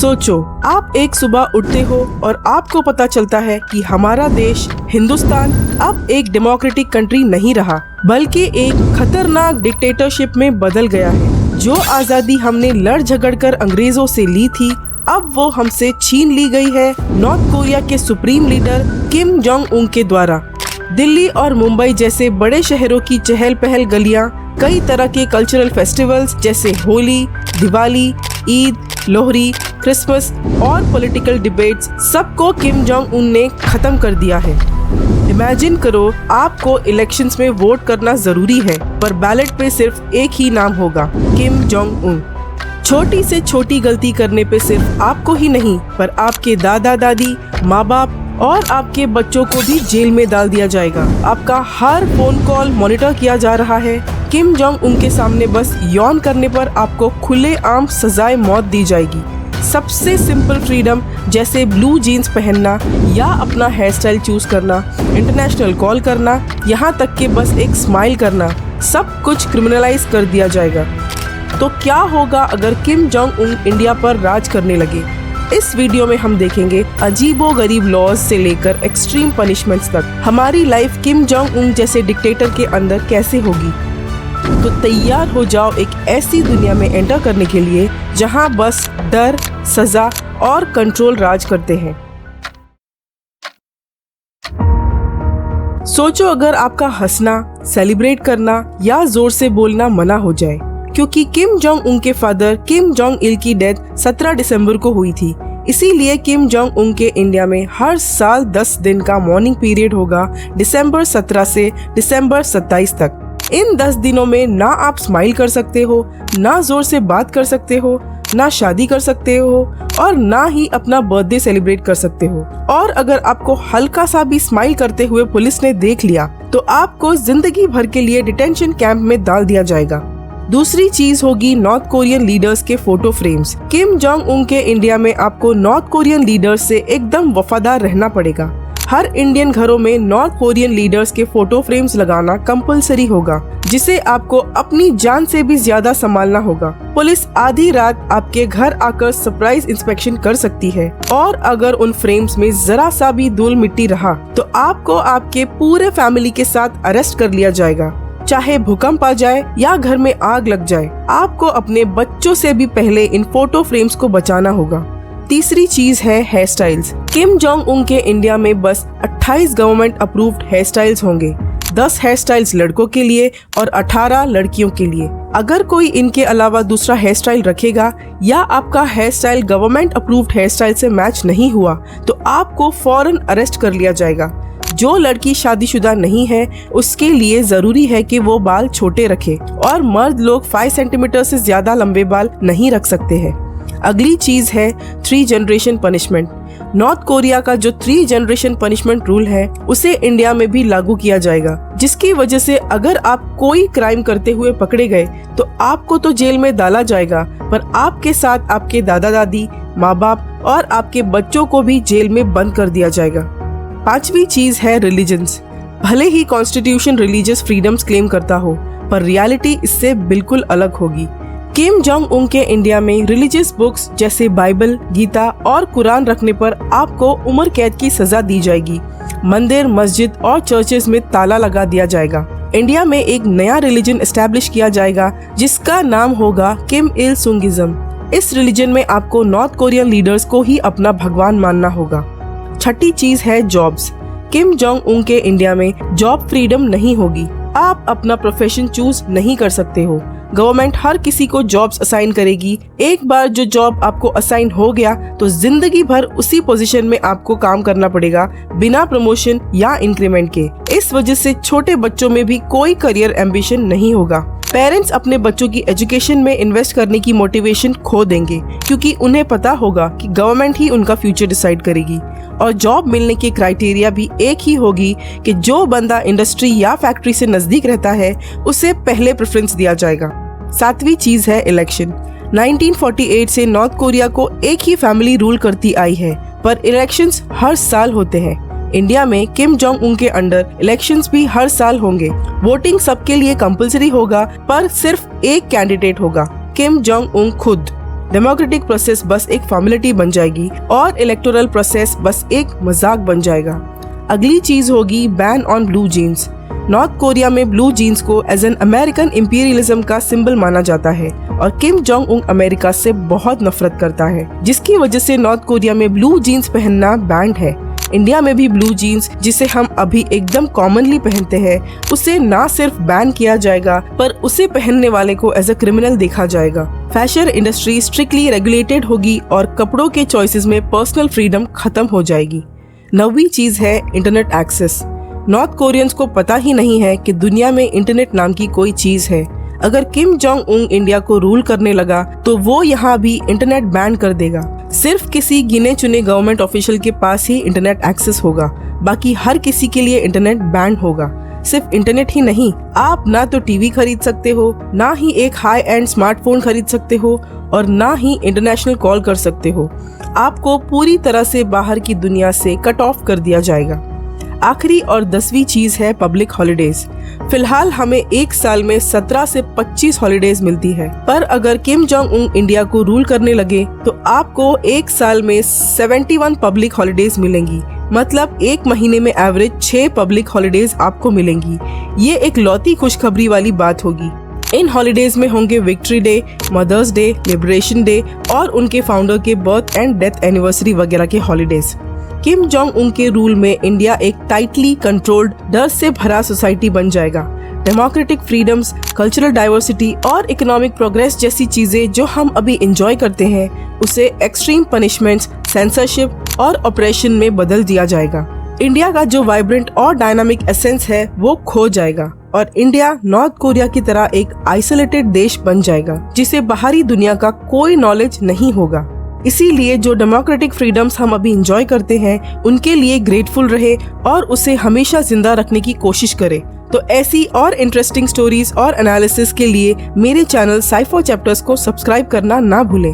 सोचो, आप एक सुबह उठते हो और आपको पता चलता है कि हमारा देश हिंदुस्तान अब एक डेमोक्रेटिक कंट्री नहीं रहा, बल्कि एक खतरनाक डिक्टेटरशिप में बदल गया है। जो आजादी हमने लड़ झगड़ कर अंग्रेजों से ली थी, अब वो हमसे छीन ली गई है नॉर्थ कोरिया के supreme leader Kim Jong Un के द्वारा। दिल्ली और मुंबई जैसे बड़े शहरों की चहल पहल गलियां, कई तरह के कल्चरल फेस्टिवल्स जैसे होली, दिवाली, ईद, लोहरी, क्रिसमस और पॉलिटिकल डिबेट्स, सबको किम जोंग उन ने खत्म कर दिया है। इमेजिन करो, आपको इलेक्शंस में वोट करना जरूरी है, पर बैलेट पे सिर्फ एक ही नाम होगा, किम जोंग उन। छोटी से छोटी गलती करने पे सिर्फ आपको ही नहीं, पर आपके दादा दादी, माँ बाप और आपके बच्चों को भी जेल में डाल दिया जाएगा। आपका हर फोन कॉल मॉनिटर किया जा रहा है। किम जोंग उन के सामने बस यौन करने पर आपको खुलेआम सजाए मौत दी जाएगी। सबसे सिंपल फ्रीडम जैसे ब्लू जीन्स पहनना या अपना हेयर स्टाइल चूज करना, इंटरनेशनल कॉल करना, यहाँ तक कि बस एक स्माइल करना, सब कुछ क्रिमिनलाइज कर दिया जाएगा। तो क्या होगा अगर किम जोंग उन इंडिया पर राज करने लगे? इस वीडियो में हम देखेंगे अजीबोगरीब लॉज से लेकर एक्सट्रीम पनिशमेंट्स तक हमारी लाइफ किम जोंग उन जैसे डिक्टेटर के अंदर कैसे होगी। तो तैयार हो जाओ एक ऐसी दुनिया में एंटर करने के लिए जहां बस डर, सजा और कंट्रोल राज करते हैं। सोचो, अगर आपका हंसना, सेलिब्रेट करना या जोर से बोलना मना हो जाए, क्योंकि किम जोंग उन के फादर किम जोंग इल की डेथ 17 दिसंबर को हुई थी। इसीलिए किम जोंग उन के इंडिया में हर साल 10 दिन का मॉर्निंग पीरियड होगा, दिसंबर 17 से दिसंबर 27 तक। इन 10 दिनों में ना आप स्माइल कर सकते हो, ना जोर से बात कर सकते हो, ना शादी कर सकते हो और ना ही अपना बर्थडे सेलिब्रेट कर सकते हो। और अगर आपको हल्का सा भी स्माइल करते हुए पुलिस ने देख लिया तो आपको जिंदगी भर के लिए डिटेंशन कैंप में डाल दिया जाएगा। दूसरी चीज होगी नॉर्थ कोरियन लीडर्स के photo frames. Kim Jong Un के इंडिया में आपको नॉर्थ कोरियन लीडर्स से एकदम वफादार रहना पड़ेगा। हर इंडियन घरों में नॉर्थ कोरियन लीडर्स के फोटो फ्रेम्स लगाना कंपलसरी होगा, जिसे आपको अपनी जान से भी ज्यादा संभालना होगा। पुलिस आधी रात आपके घर आकर सरप्राइज इंस्पेक्शन कर सकती है और अगर उन फ्रेम्स में जरा सा भी धूल मिट्टी रहा तो आपको आपके पूरे फैमिली के साथ अरेस्ट कर लिया जाएगा। चाहे भूकंप आ जाए या घर में आग लग जाए, आपको अपने बच्चों से भी पहले इन फोटो फ्रेम्स को बचाना होगा। तीसरी चीज है hair styles. Kim Jong Un के इंडिया में बस 28 गवर्नमेंट अप्रूव्ड हेयर स्टाइल्स होंगे, 10 हेयर स्टाइल्स लड़कों के लिए और 18 लड़कियों के लिए। अगर कोई इनके अलावा दूसरा हेयर स्टाइल रखेगा या आपका hair style government approved hair style से मैच नहीं हुआ तो आपको फौरन अरेस्ट कर लिया जाएगा। जो लड़की शादीशुदा नहीं है उसके लिए जरूरी है कि वो बाल छोटे रखे और मर्द लोग 5 सेंटीमीटर से ज्यादा लंबे बाल नहीं रख सकते हैं। अगली चीज है 3 जनरेशन पनिशमेंट। नॉर्थ कोरिया का जो 3 जनरेशन पनिशमेंट रूल है उसे इंडिया में भी लागू किया जाएगा, जिसकी वजह से अगर आप कोई क्राइम करते हुए पकड़े गए तो आपको तो जेल में डाला जाएगा, पर आपके साथ आपके दादा दादी, माँ बाप और आपके बच्चों को भी जेल में बंद कर दिया जाएगा। 5वीं चीज है रिलीजन्स। भले ही कॉन्स्टिट्यूशन रिलीजियस फ्रीडम्स क्लेम करता हो, पर रियलिटी इससे बिल्कुल अलग होगी। किम जोंग उन के इंडिया में रिलीजियस बुक्स जैसे बाइबल, गीता और कुरान रखने पर आपको उम्र कैद की सजा दी जाएगी। मंदिर, मस्जिद और चर्चेज में ताला लगा दिया जाएगा। इंडिया में एक नया रिलीजन एस्टैब्लिश किया जाएगा जिसका नाम होगा किम इल सुंगिज्म। इस रिलीजन में आपको नॉर्थ कोरियन लीडर्स को ही अपना भगवान मानना होगा। छठी चीज है जॉब्स। किम जोंग उन के इंडिया में जॉब फ्रीडम नहीं होगी। आप अपना प्रोफेशन चूज नहीं कर सकते हो। गवर्नमेंट हर किसी को जॉब्स असाइन करेगी। एक बार जो जॉब आपको असाइन हो गया तो जिंदगी भर उसी पोजीशन में आपको काम करना पड़ेगा, बिना प्रमोशन या इंक्रीमेंट के। इस वजह से छोटे बच्चों में भी कोई करियर एम्बिशन नहीं होगा। पेरेंट्स अपने बच्चों की एजुकेशन में इन्वेस्ट करने की मोटिवेशन खो देंगे, क्योंकि उन्हें पता होगा कि गवर्नमेंट ही उनका फ्यूचर डिसाइड करेगी। और जॉब मिलने की क्राइटेरिया भी एक ही होगी कि जो बंदा इंडस्ट्री या फैक्ट्री से नजदीक रहता है उसे पहले प्रेफरेंस दिया जाएगा। 7वीं चीज है इलेक्शन। 1948 से नॉर्थ कोरिया को एक ही फैमिली रूल करती आई है, पर इलेक्शंस हर साल होते हैं। इंडिया में किम जोंग उन के अंडर इलेक्शंस भी हर साल होंगे। वोटिंग सबके लिए कंपलसरी होगा, पर सिर्फ एक कैंडिडेट होगा, किम जोंग उन खुद। डेमोक्रेटिक प्रोसेस बस एक फॉर्मेलिटी बन जाएगी और इलेक्टोरल प्रोसेस बस एक मजाक बन जाएगा। अगली चीज होगी ban on blue jeans. North Korea में ब्लू जीन्स को एज एन अमेरिकन इंपीरियलिज्म का सिंबल माना जाता है और किम जोंग उन अमेरिका से बहुत नफरत करता है, जिसकी वजह से नॉर्थ कोरिया में ब्लू जीन्स पहनना बैंड है। इंडिया में भी ब्लू जीन्स, जिसे हम अभी एकदम कॉमनली पहनते हैं, उसे ना सिर्फ बैन किया जाएगा पर उसे पहनने वाले को एज अ क्रिमिनल देखा जाएगा। फैशन इंडस्ट्री स्ट्रिक्टली रेगुलेटेड होगी और कपड़ों के चॉइसेस में पर्सनल फ्रीडम खत्म हो जाएगी। 9वीं चीज है इंटरनेट एक्सेस। नॉर्थ कोरियंस को पता ही नहीं है कि दुनिया में इंटरनेट नाम की कोई चीज है। अगर किम जोंग उन इंडिया को रूल करने लगा तो वो यहाँ भी इंटरनेट बैन कर देगा। सिर्फ किसी गिने चुने गवर्नमेंट ऑफिशियल के पास ही इंटरनेट एक्सेस होगा, बाकी हर किसी के लिए इंटरनेट बैन होगा। सिर्फ इंटरनेट ही नहीं, आप ना तो टीवी खरीद सकते हो, ना ही एक हाई एंड स्मार्टफोन खरीद सकते हो और ना ही इंटरनेशनल कॉल कर सकते हो। आपको पूरी तरह से बाहर की दुनिया से कट ऑफ कर दिया जाएगा। आखिरी और 10वीं चीज है पब्लिक हॉलिडेज। फिलहाल हमें एक साल में 17 से 25 हॉलिडेज मिलती है, पर अगर किम जोंग उन इंडिया को रूल करने लगे तो आपको एक साल में 71 पब्लिक हॉलिडेज मिलेंगी। मतलब एक महीने में एवरेज 6 पब्लिक हॉलिडेज आपको मिलेंगी। ये एक लौती खुशखबरी वाली बात होगी। इन हॉलिडेज में होंगे victory day, mother's day, liberation day और उनके फाउंडर के बर्थ एंड डेथ एनिवर्सरी वगैरह के हॉलिडेज। किम जोंग उन के रूल में इंडिया एक टाइटली कंट्रोल्ड, डर से भरा सोसाइटी बन जाएगा। डेमोक्रेटिक फ्रीडम्स, कल्चरल डाइवर्सिटी और इकोनॉमिक प्रोग्रेस जैसी चीजें जो हम अभी एंजॉय करते हैं, उसे एक्सट्रीम पनिशमेंट्स, सेंसरशिप और ऑपरेशन में बदल दिया जाएगा। इंडिया का जो वाइब्रेंट और डायनामिक एसेंस है वो खो जाएगा और इंडिया नॉर्थ कोरिया की तरह एक आइसोलेटेड देश बन जाएगा, जिसे बाहरी दुनिया का कोई नॉलेज नहीं होगा। इसीलिए जो डेमोक्रेटिक फ्रीडम्स हम अभी एंजॉय करते हैं, उनके लिए ग्रेटफुल रहे और उसे हमेशा जिंदा रखने की कोशिश करें। तो ऐसी और इंटरेस्टिंग स्टोरीज और एनालिसिस के लिए मेरे चैनल साइफो चैप्टर्स को सब्सक्राइब करना ना भूलें।